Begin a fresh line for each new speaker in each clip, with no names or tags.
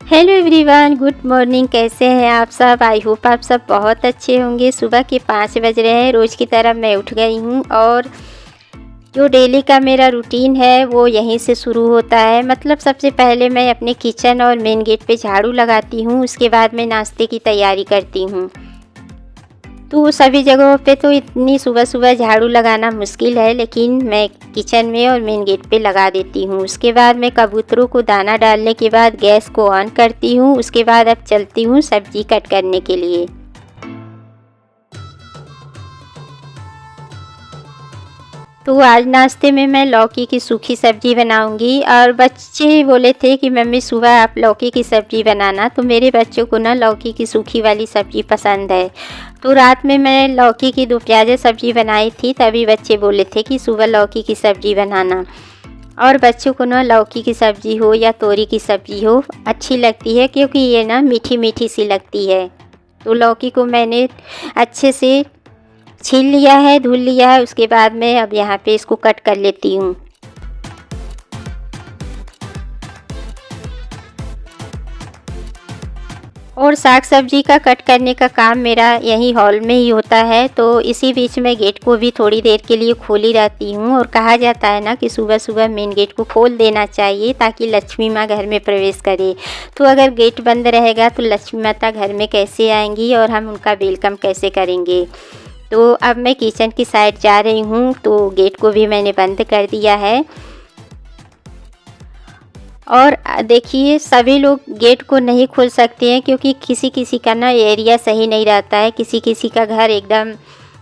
Hello everyone, good morning. कैसे हैं आप सब? आई होप आप सब बहुत अच्छे होंगे। सुबह के 5 बज रहे हैं। रोज़ की तरह मैं उठ गई हूँ और जो डेली का मेरा रूटीन है वो यहीं से शुरू होता है। मतलब सबसे पहले मैं अपने किचन और मेन गेट पे झाड़ू लगाती हूँ। उसके बाद मैं नाश्ते की तैयारी करती हूँ। तो सभी जगहों पे तो इतनी सुबह सुबह झाड़ू लगाना मुश्किल है, लेकिन मैं किचन में और मेन गेट पे लगा देती हूँ। उसके बाद मैं कबूतरों को दाना डालने के बाद गैस को ऑन करती हूँ। उसके बाद अब चलती हूँ सब्जी कट करने के लिए। तो आज नाश्ते में मैं लौकी की सूखी सब्ज़ी बनाऊंगी और बच्चे बोले थे कि मम्मी सुबह आप लौकी की सब्ज़ी बनाना, तो मेरे बच्चों को ना लौकी की सूखी वाली सब्ज़ी पसंद है। तो रात में मैं लौकी की 2 प्याज़ा सब्ज़ी बनाई थी, तभी बच्चे बोले थे कि सुबह लौकी की सब्ज़ी बनाना। और बच्चों को ना लौकी की सब्ज़ी हो या तोरी की सब्ज़ी हो अच्छी लगती है, क्योंकि ये ना मीठी मीठी सी लगती है। तो लौकी को मैंने अच्छे से छील लिया है, धुल लिया है। उसके बाद मैं अब यहाँ पे इसको कट कर लेती हूँ। और साग सब्जी का कट करने का काम मेरा यही हॉल में ही होता है। तो इसी बीच में गेट को भी थोड़ी देर के लिए खोली रहती हूँ। और कहा जाता है ना कि सुबह सुबह मेन गेट को खोल देना चाहिए ताकि लक्ष्मी माँ घर में प्रवेश करे। तो अगर गेट बंद रहेगा तो लक्ष्मी माता घर में कैसे आएंगी और हम उनका वेलकम कैसे करेंगे। तो अब मैं किचन की साइड जा रही हूँ। तो गेट को भी मैंने बंद कर दिया है। और देखिए, सभी लोग गेट को नहीं खोल सकते हैं, क्योंकि किसी किसी का ना एरिया सही नहीं रहता है। किसी किसी का घर एकदम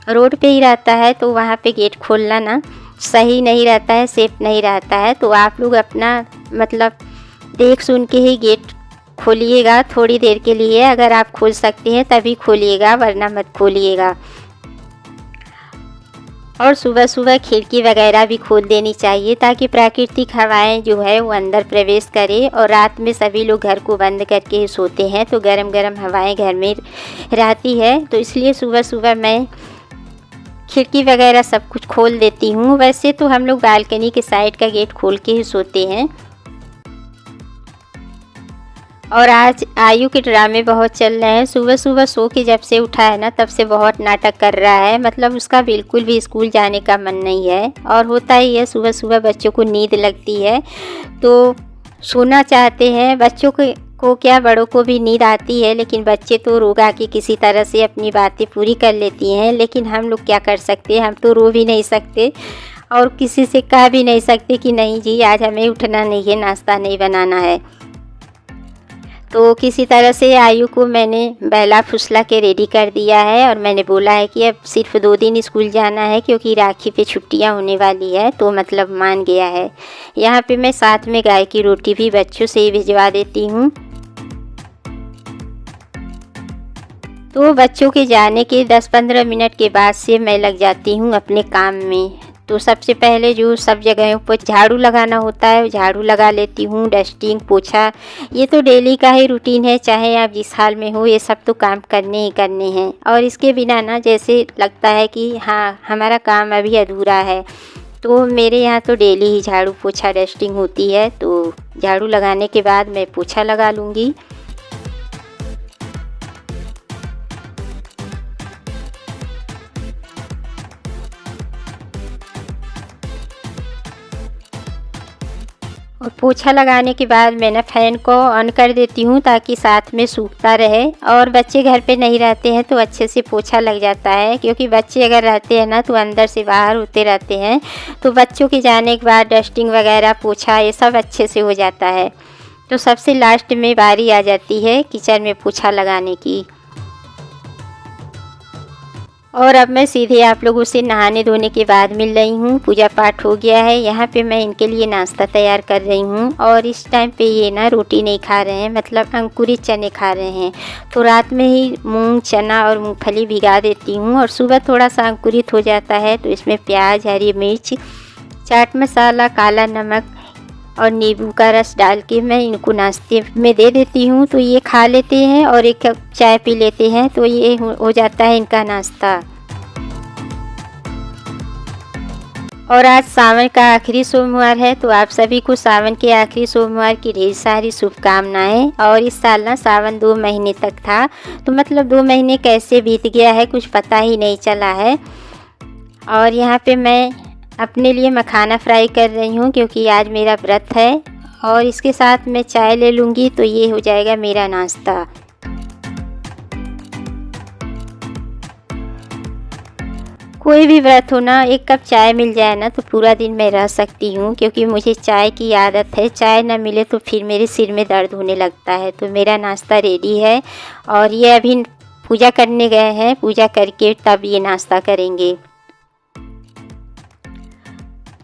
रोड पे ही रहता है, तो वहाँ पे गेट खोलना ना सही नहीं रहता है, सेफ नहीं रहता है। तो आप लोग अपना मतलब देख सुन के ही गेट खोलिएगा थोड़ी देर के लिए। अगर आप खोल सकते हैं तभी खोलिएगा, वरना मत खोलिएगा। और सुबह सुबह खिड़की वगैरह भी खोल देनी चाहिए ताकि प्राकृतिक हवाएं जो है वो अंदर प्रवेश करे। और रात में सभी लोग घर को बंद करके सोते हैं, तो गरम गरम हवाएं घर में रहती है। तो इसलिए सुबह सुबह मैं खिड़की वगैरह सब कुछ खोल देती हूँ। वैसे तो हम लोग बालकनी के साइड का गेट खोल के ही सोते हैं। और आज आयु के ड्रामे बहुत चल रहे हैं। सुबह सुबह सो के जब से उठा है ना, तब से बहुत नाटक कर रहा है। मतलब उसका बिल्कुल भी स्कूल जाने का मन नहीं है। और होता ही है, सुबह सुबह बच्चों को नींद लगती है तो सोना चाहते हैं। बच्चों को क्या, बड़ों को भी नींद आती है, लेकिन बच्चे तो रो गा के किसी तरह से अपनी बातें पूरी कर लेती हैं। लेकिन हम लोग क्या कर सकते हैं, हम तो रो भी नहीं सकते और किसी से कह भी नहीं सकते कि नहीं जी आज हमें उठना नहीं है, नाश्ता नहीं बनाना है। तो किसी तरह से आयु को मैंने बहला फुसला के रेडी कर दिया है। और मैंने बोला है कि अब सिर्फ 2 दिन स्कूल जाना है, क्योंकि राखी पे छुट्टियां होने वाली है। तो मतलब मान गया है। यहाँ पे मैं साथ में गाय की रोटी भी बच्चों से ही भिजवा देती हूँ। तो बच्चों के जाने के 10-15 मिनट के बाद से मैं लग जाती हूँ अपने काम में। तो सबसे पहले जो सब जगहों पर झाड़ू लगाना होता है झाड़ू लगा लेती हूँ। डस्टिंग, पोछा, ये तो डेली का ही रूटीन है। चाहे आप जिस हाल में हो, ये सब तो काम करने ही करने हैं। और इसके बिना ना जैसे लगता है कि हाँ हमारा काम अभी अधूरा है। तो मेरे यहाँ तो डेली ही झाड़ू पोछा डस्टिंग होती है। तो झाड़ू लगाने के बाद मैं पोछा लगा लूँगी। और पोछा लगाने के बाद मैं ना फ़ैन को ऑन कर देती हूँ ताकि साथ में सूखता रहे। और बच्चे घर पे नहीं रहते हैं तो अच्छे से पोछा लग जाता है, क्योंकि बच्चे अगर रहते हैं ना तो अंदर से बाहर होते रहते हैं। तो बच्चों के जाने के बाद डस्टिंग वगैरह, पोछा, ये सब अच्छे से हो जाता है। तो सबसे लास्ट में बारी आ जाती है किचन में पोछा लगाने की। और अब मैं सीधे आप लोगों से नहाने धोने के बाद मिल रही हूँ। पूजा पाठ हो गया है। यहाँ पे मैं इनके लिए नाश्ता तैयार कर रही हूँ। और इस टाइम पे ये ना रोटी नहीं खा रहे हैं, मतलब अंकुरित चने खा रहे हैं। तो रात में ही मूंग, चना और मूंगफली भिगा देती हूँ। और सुबह थोड़ा सा अंकुरित हो जाता है तो इसमें प्याज, हरी मिर्च, चाट मसाला, काला नमक और नींबू का रस डाल के मैं इनको नाश्ते में दे देती हूँ। तो ये खा लेते हैं और 1 कप चाय पी लेते हैं। तो ये हो जाता है इनका नाश्ता। और आज सावन का आखिरी सोमवार है, तो आप सभी को सावन के आखिरी सोमवार की ढेर सारी शुभकामनाएं। और इस साल ना सावन 2 महीने तक था, तो मतलब 2 महीने कैसे बीत गया है कुछ पता ही नहीं चला है। और यहाँ पे मैं अपने लिए मखाना फ्राई कर रही हूँ क्योंकि आज मेरा व्रत है, और इसके साथ मैं चाय ले लूँगी तो ये हो जाएगा मेरा नाश्ता। कोई भी व्रत हो ना, एक कप चाय मिल जाए ना तो पूरा दिन मैं रह सकती हूँ, क्योंकि मुझे चाय की आदत है। चाय ना मिले तो फिर मेरे सिर में दर्द होने लगता है। तो मेरा नाश्ता रेडी है, और ये अभी पूजा करने गए हैं, पूजा करके तब ये नाश्ता करेंगे।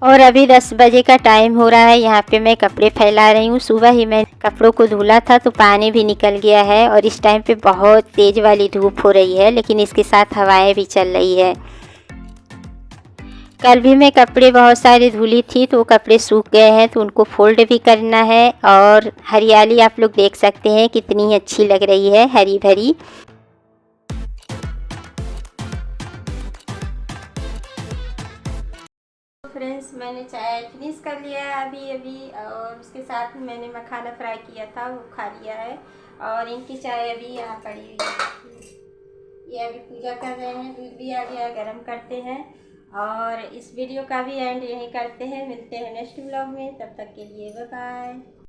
और अभी 10 बजे का टाइम हो रहा है। यहाँ पे मैं कपड़े फैला रही हूँ। सुबह ही मैं कपड़ों को धुला था तो पानी भी निकल गया है, और इस टाइम पे बहुत तेज़ वाली धूप हो रही है, लेकिन इसके साथ हवाएं भी चल रही है। कल भी मैं कपड़े बहुत सारे धुली थी, तो वो कपड़े सूख गए हैं, तो उनको फोल्ड भी करना है। और हरियाली आप लोग देख सकते हैं कितनी अच्छी लग रही है, हरी भरी। फ्रेंड्स, मैंने चाय फिनिश कर लिया है अभी, और उसके साथ में मैंने मखाना फ्राई किया था वो खा लिया है। और इनकी चाय अभी यहाँ पड़ी हुई है। ये अभी पूजा कर रहे हैं, दूध भी आ गया, गर्म करते हैं। और इस वीडियो का भी एंड यहीं करते हैं। मिलते हैं नेक्स्ट व्लॉग में, तब तक के लिए बाय बाय।